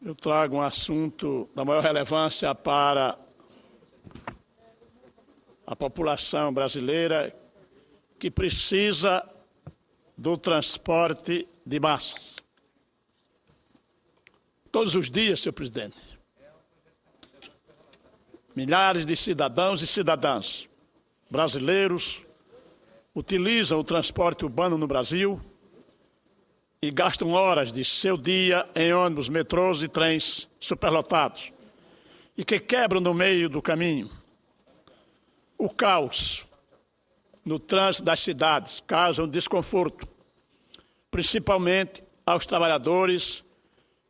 Eu trago um assunto da maior relevância para a população brasileira que precisa do transporte de massas. Todos os dias, senhor presidente, milhares de cidadãos e cidadãs brasileiros utilizam o transporte urbano no Brasil e gastam horas de seu dia em ônibus, metrôs e trens superlotados e que quebram no meio do caminho. O caos no trânsito das cidades causa um desconforto, principalmente aos trabalhadores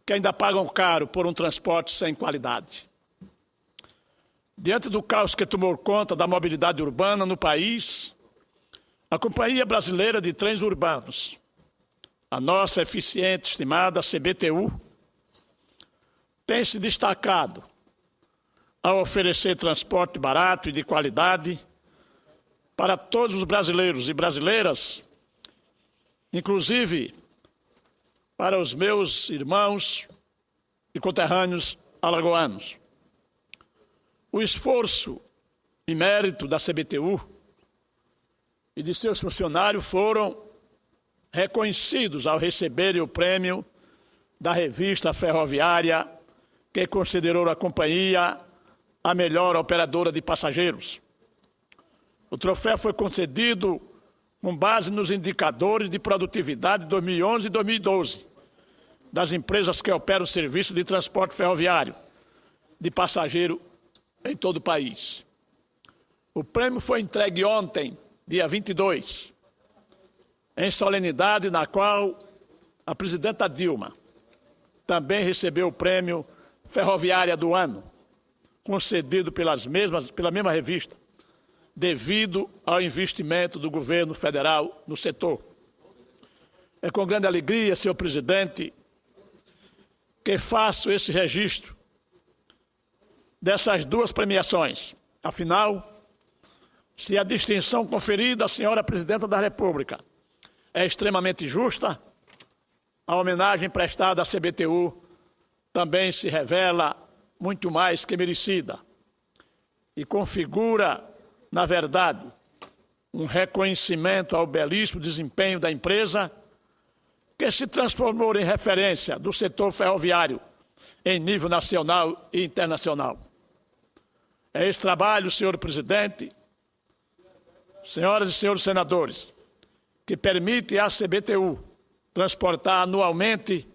que ainda pagam caro por um transporte sem qualidade. Diante do caos que tomou conta da mobilidade urbana no país, a Companhia Brasileira de Trens Urbanos, a nossa eficiente estimada CBTU, tem se destacado ao oferecer transporte barato e de qualidade para todos os brasileiros e brasileiras, inclusive para os meus irmãos e conterrâneos alagoanos. O esforço e mérito da CBTU e de seus funcionários foram reconhecidos ao receberem o prêmio da revista ferroviária, que considerou a companhia a melhor operadora de passageiros. O troféu foi concedido com base nos indicadores de produtividade de 2011 e 2012 das empresas que operam o serviço de transporte ferroviário de passageiro em todo o país. O prêmio foi entregue ontem, dia 22, em solenidade na qual a presidenta Dilma também recebeu o prêmio Ferroviária do Ano, concedido pela mesma revista, devido ao investimento do governo federal no setor. É com grande alegria, senhor presidente, que faço esse registro dessas duas premiações. Afinal, se a distinção conferida à senhora presidenta da República é extremamente justa, a homenagem prestada à CBTU também se revela muito mais que merecida e configura, na verdade, um reconhecimento ao belíssimo desempenho da empresa que se transformou em referência do setor ferroviário em nível nacional e internacional. É esse trabalho, senhor presidente, senhoras e senhores senadores, que permite à CBTU transportar anualmente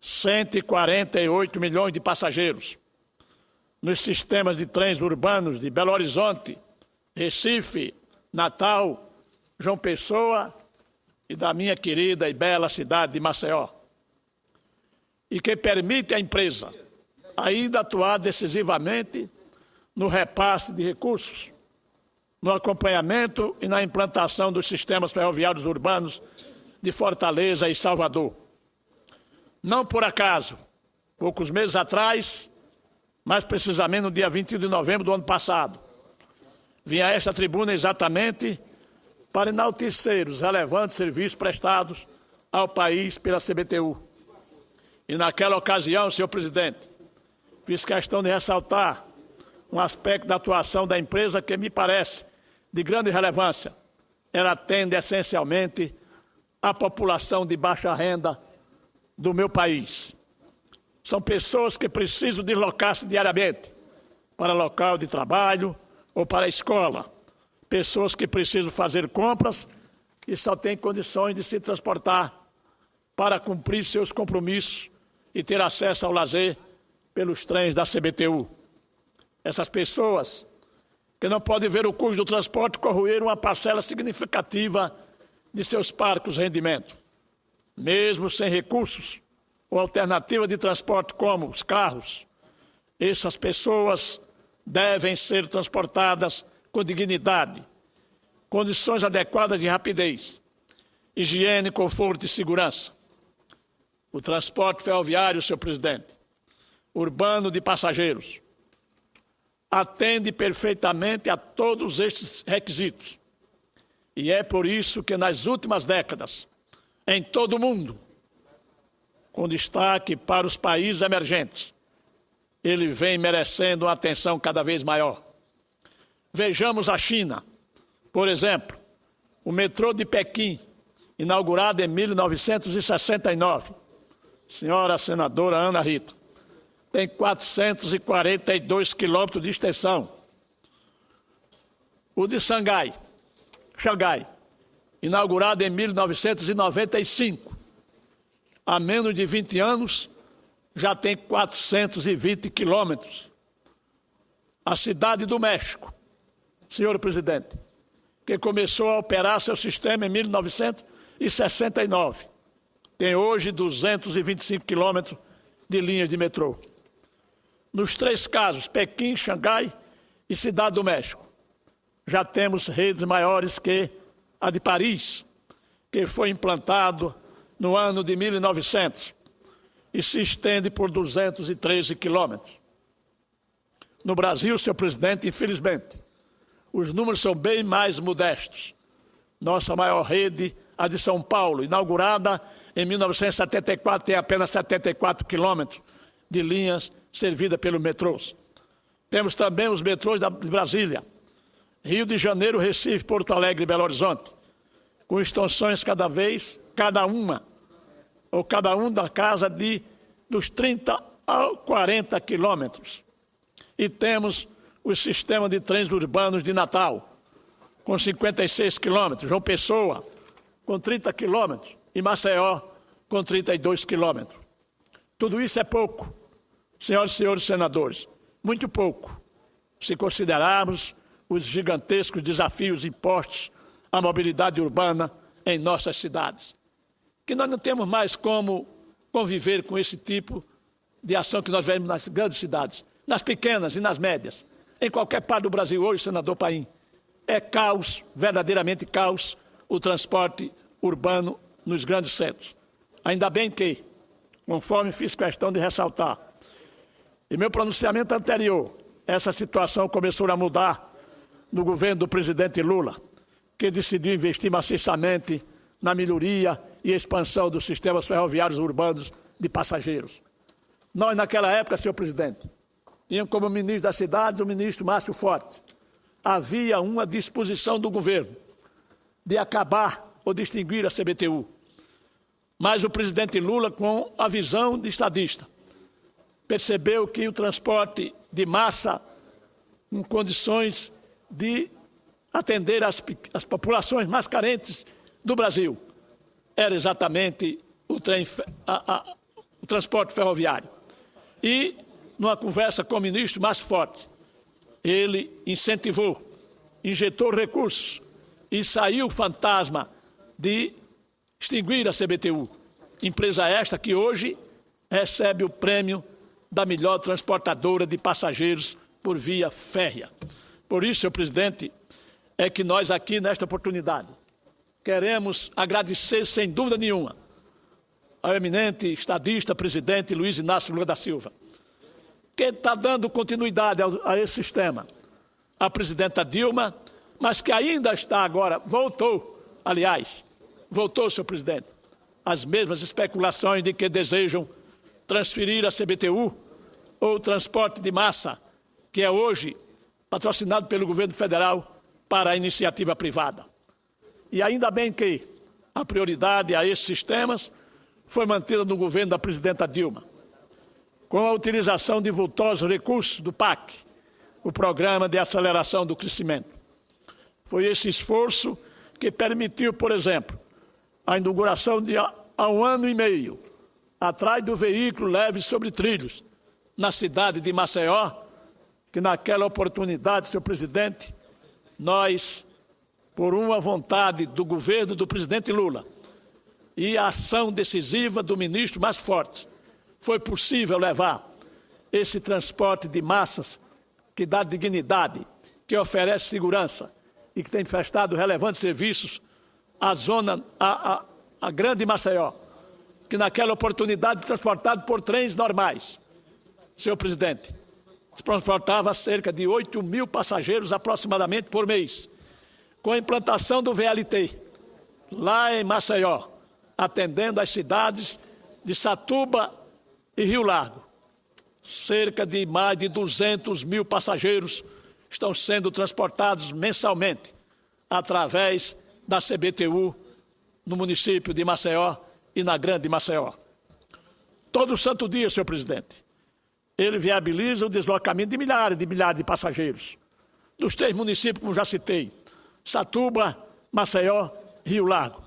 148 milhões de passageiros nos sistemas de trens urbanos de Belo Horizonte, Recife, Natal, João Pessoa e da minha querida e bela cidade de Maceió. E que permite à empresa ainda atuar decisivamente no repasse de recursos, no acompanhamento e na implantação dos sistemas ferroviários urbanos de Fortaleza e Salvador. Não por acaso, poucos meses atrás, mais precisamente no dia 21 de novembro do ano passado, vim a esta tribuna exatamente para enaltecer os relevantes serviços prestados ao país pela CBTU. E naquela ocasião, senhor presidente, fiz questão de ressaltar um aspecto da atuação da empresa que me parece de grande relevância. Ela atende essencialmente a população de baixa renda do meu país. São pessoas que precisam deslocar-se diariamente para local de trabalho ou para a escola. Pessoas que precisam fazer compras e só têm condições de se transportar para cumprir seus compromissos e ter acesso ao lazer pelos trens da CBTU. Essas pessoas que não podem ver o custo do transporte corroer uma parcela significativa de seus parcos rendimentos. Mesmo sem recursos ou alternativa de transporte como os carros, essas pessoas devem ser transportadas com dignidade, condições adequadas de rapidez, higiene, conforto e segurança. O transporte ferroviário, senhor presidente, urbano de passageiros, atende perfeitamente a todos estes requisitos. E é por isso que nas últimas décadas, em todo o mundo, com destaque para os países emergentes. Ele vem merecendo uma atenção cada vez maior. Vejamos a China. Por exemplo, o metrô de Pequim, inaugurado em 1969. Senhora senadora Ana Rita, tem 442 quilômetros de extensão. O de Xangai, inaugurado em 1995. Há menos de 20 anos, já tem 420 quilômetros. A Cidade do México, senhor presidente, que começou a operar seu sistema em 1969. Tem hoje 225 quilômetros de linhas de metrô. Nos três casos, Pequim, Xangai e Cidade do México, já temos redes maiores que a de Paris, que foi implantado no ano de 1900 e se estende por 213 quilômetros. No Brasil, senhor presidente, infelizmente, os números são bem mais modestos. Nossa maior rede, a de São Paulo, inaugurada em 1974, tem apenas 74 quilômetros de linhas servidas pelos metrôs. Temos também os metrôs de Brasília, Rio de Janeiro, Recife, Porto Alegre e Belo Horizonte, com extensões cada um da casa dos 30 a 40 quilômetros. E temos o sistema de trens urbanos de Natal, com 56 quilômetros, João Pessoa, com 30 quilômetros, e Maceió, com 32 quilômetros. Tudo isso é pouco, senhoras e senhores senadores, muito pouco, se considerarmos os gigantescos desafios impostos à mobilidade urbana em nossas cidades. Que nós não temos mais como conviver com esse tipo de ação que nós vemos nas grandes cidades, nas pequenas e nas médias. Em qualquer parte do Brasil hoje, senador Paim, é caos, verdadeiramente caos, o transporte urbano nos grandes centros. Ainda bem que, conforme fiz questão de ressaltar, em meu pronunciamento anterior, essa situação começou a mudar no governo do presidente Lula, que decidiu investir maciçamente na melhoria e expansão dos sistemas ferroviários urbanos de passageiros. Nós, naquela época, senhor presidente, tínhamos como ministro das cidades o ministro Márcio Forte. Havia uma disposição do governo de acabar ou de extinguir a CBTU. Mas o presidente Lula, com a visão de estadista, percebeu que o transporte de massa, em condições de atender as populações mais carentes do Brasil, era exatamente o transporte ferroviário. E, numa conversa com o ministro Márcio Forte, ele incentivou, injetou recursos e saiu o fantasma de extinguir a CBTU, empresa esta que hoje recebe o prêmio da melhor transportadora de passageiros por via férrea. Por isso, senhor presidente, é que nós aqui, nesta oportunidade, queremos agradecer, sem dúvida nenhuma, ao eminente estadista, presidente Luiz Inácio Lula da Silva, que está dando continuidade a esse sistema. A presidenta Dilma, mas que ainda está agora, voltou, senhor presidente, as mesmas especulações de que desejam transferir a CBTU ou o transporte de massa, que é hoje patrocinado pelo governo federal, para a iniciativa privada. E ainda bem que a prioridade a esses sistemas foi mantida no governo da presidenta Dilma, com a utilização de vultosos recursos do PAC, o Programa de Aceleração do Crescimento. Foi esse esforço que permitiu, por exemplo, a inauguração de há 1 ano e meio, atrás do veículo leve sobre trilhos, na cidade de Maceió, que naquela oportunidade, senhor presidente, nós, por uma vontade do governo do presidente Lula e a ação decisiva do ministro Márcio Forte, foi possível levar esse transporte de massas que dá dignidade, que oferece segurança e que tem prestado relevantes serviços à zona, à grande Maceió, que naquela oportunidade transportado por trens normais. Senhor presidente, transportava cerca de 8 mil passageiros aproximadamente por mês. Com a implantação do VLT, lá em Maceió, atendendo as cidades de Satuba e Rio Largo. Cerca de mais de 200 mil passageiros estão sendo transportados mensalmente através da CBTU no município de Maceió e na Grande Maceió. Todo santo dia, senhor presidente, ele viabiliza o deslocamento de milhares de passageiros dos 3 municípios, como já citei, Satuba, Maceió e Rio Largo.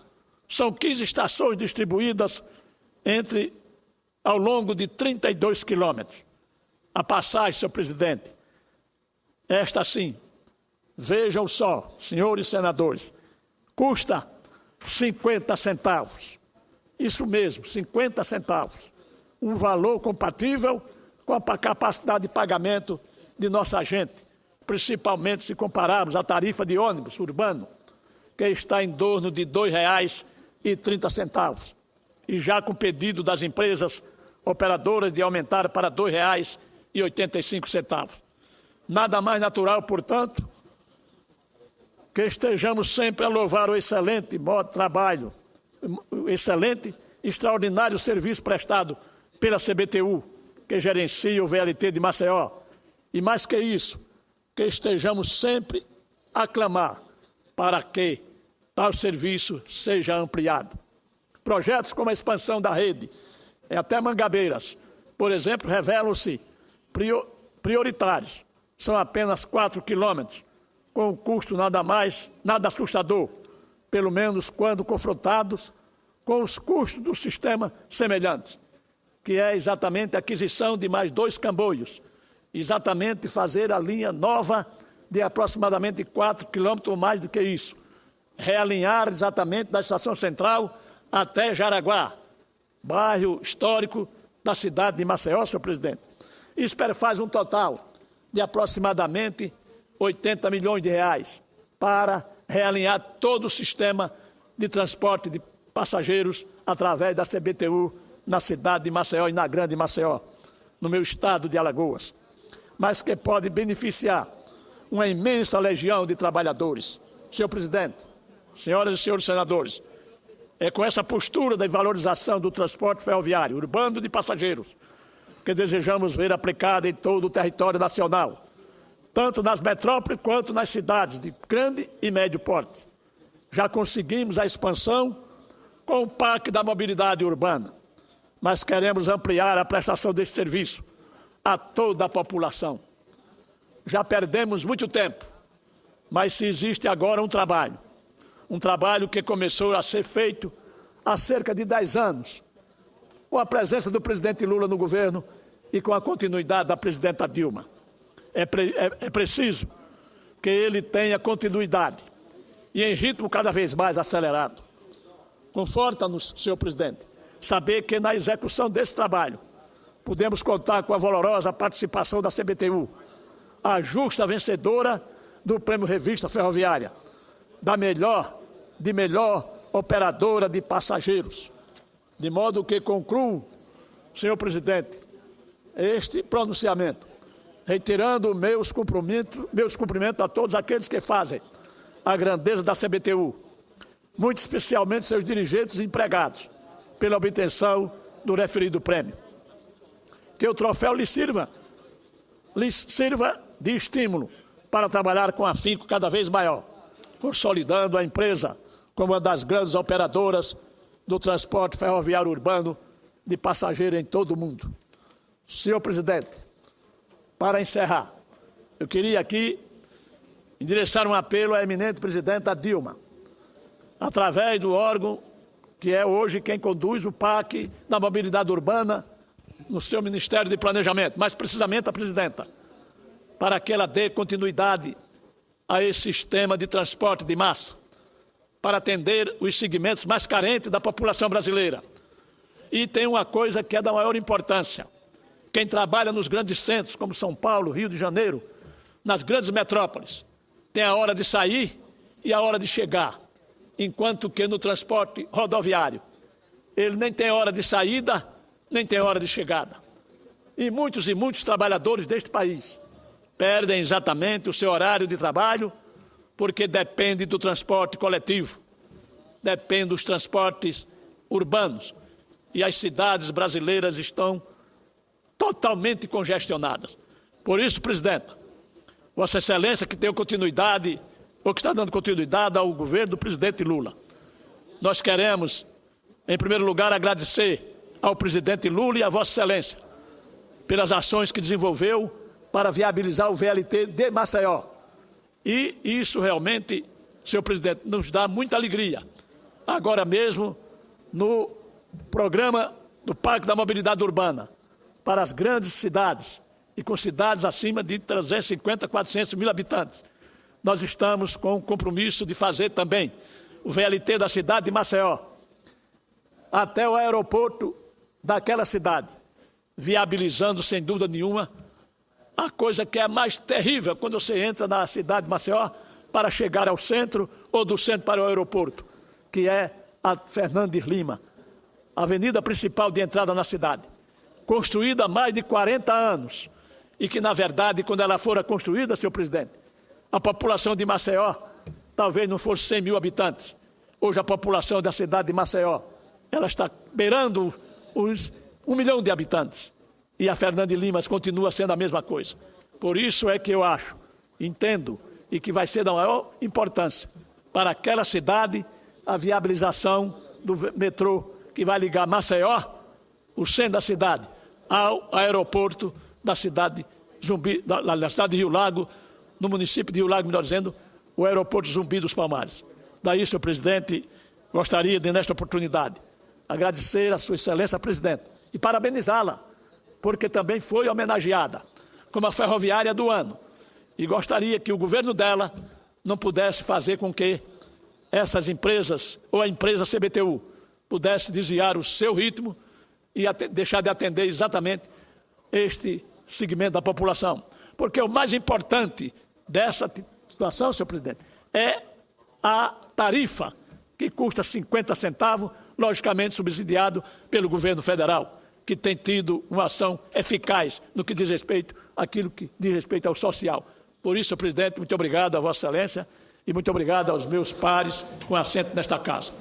São 15 estações distribuídas ao longo de 32 quilômetros. A passagem, senhor presidente, esta sim, vejam só, senhores senadores, custa 50 centavos. Isso mesmo, 50 centavos. Um valor compatível com a capacidade de pagamento de nossa gente, principalmente se compararmos a tarifa de ônibus urbano, que está em torno de R$ 2,30, e já com pedido das empresas operadoras de aumentar para R$ 2,85. Nada mais natural, portanto, que estejamos sempre a louvar o excelente modo de trabalho, o excelente, extraordinário serviço prestado pela CBTU, que gerencia o VLT de Maceió. E mais que isso, que estejamos sempre a clamar para que tal serviço seja ampliado. Projetos como a expansão da rede, até Mangabeiras, por exemplo, revelam-se prioritários. São apenas 4 quilômetros, com um custo nada assustador, pelo menos quando confrontados com os custos do sistema semelhante, que é exatamente a aquisição de mais 2 comboios, exatamente fazer a linha nova de aproximadamente 4 quilômetros ou mais do que isso, realinhar exatamente da Estação Central até Jaraguá, bairro histórico da cidade de Maceió, senhor presidente. Isso faz um total de aproximadamente 80 milhões de reais para realinhar todo o sistema de transporte de passageiros através da CBTU na cidade de Maceió e na Grande Maceió, no meu estado de Alagoas, mas que pode beneficiar uma imensa legião de trabalhadores. Senhor presidente, senhoras e senhores senadores, é com essa postura de valorização do transporte ferroviário urbano de passageiros que desejamos ver aplicada em todo o território nacional, tanto nas metrópoles quanto nas cidades de grande e médio porte. Já conseguimos a expansão com o PAC da mobilidade urbana, mas queremos ampliar a prestação desse serviço a toda a população. Já perdemos muito tempo, mas se existe agora um trabalho que começou a ser feito há cerca de 10 anos, com a presença do presidente Lula no governo e com a continuidade da presidenta Dilma. É preciso que ele tenha continuidade e em ritmo cada vez mais acelerado. Conforta-nos, senhor presidente, saber que na execução desse trabalho podemos contar com a valorosa participação da CBTU, a justa vencedora do Prêmio Revista Ferroviária, de melhor operadora de passageiros. De modo que concluo, senhor presidente, este pronunciamento, reiterando meus cumprimentos a todos aqueles que fazem a grandeza da CBTU, muito especialmente seus dirigentes e empregados, pela obtenção do referido prêmio. Que o troféu lhes sirva de estímulo para trabalhar com afinco cada vez maior, consolidando a empresa como uma das grandes operadoras do transporte ferroviário urbano de passageiro em todo o mundo. Senhor presidente, para encerrar, eu queria aqui endereçar um apelo à eminente presidenta Dilma, através do órgão que é hoje quem conduz o PAC da mobilidade urbana no seu Ministério de Planejamento, mais precisamente a presidenta, para que ela dê continuidade a esse sistema de transporte de massa, para atender os segmentos mais carentes da população brasileira. E tem uma coisa que é da maior importância. Quem trabalha nos grandes centros, como São Paulo, Rio de Janeiro, nas grandes metrópoles, tem a hora de sair e a hora de chegar, enquanto que no transporte rodoviário, ele nem tem hora de saída, nem tem hora de chegada. E muitos trabalhadores deste país perdem exatamente o seu horário de trabalho porque depende do transporte coletivo, depende dos transportes urbanos. e as cidades brasileiras estão totalmente congestionadas. Por isso, presidente, Vossa Excelência, que tem continuidade, ou que está dando continuidade ao governo do presidente Lula, nós queremos, em primeiro lugar, agradecer ao presidente Lula e a Vossa Excelência pelas ações que desenvolveu para viabilizar o VLT de Maceió. E isso realmente, senhor presidente, nos dá muita alegria. Agora mesmo, no programa do Parque da Mobilidade Urbana, para as grandes cidades e com cidades acima de 350, 400 mil habitantes, nós estamos com o compromisso de fazer também o VLT da cidade de Maceió até o aeroporto daquela cidade, viabilizando, sem dúvida nenhuma, a coisa que é mais terrível quando você entra na cidade de Maceió para chegar ao centro ou do centro para o aeroporto, que é a Fernandes Lima, a avenida principal de entrada na cidade, construída há mais de 40 anos e que, na verdade, quando ela for construída, senhor presidente, a população de Maceió talvez não fosse 100 mil habitantes. Hoje a população da cidade de Maceió, ela está beirando os 1 milhão de habitantes. E a Fernandes Lima continua sendo a mesma coisa. Por isso é que eu acho, entendo, e que vai ser da maior importância para aquela cidade a viabilização do metrô que vai ligar Maceió, o centro da cidade, ao aeroporto da cidade Zumbi, da cidade de Rio Lago, no município de Rio Lago, melhor dizendo, o aeroporto Zumbi dos Palmares. Daí, senhor presidente, gostaria de, nesta oportunidade, agradecer a sua excelência, presidente, e parabenizá-la, porque também foi homenageada como a ferroviária do ano. E gostaria que o governo dela não pudesse fazer com que essas empresas, ou a empresa CBTU, pudesse desviar o seu ritmo e deixar de atender exatamente este segmento da população. Porque o mais importante dessa situação, senhor presidente, é a tarifa, que custa 50 centavos, logicamente subsidiado pelo governo federal, que tem tido uma ação eficaz no que diz respeito àquilo que diz respeito ao social. Por isso, senhor presidente, muito obrigado a Vossa Excelência e muito obrigado aos meus pares com assento nesta casa.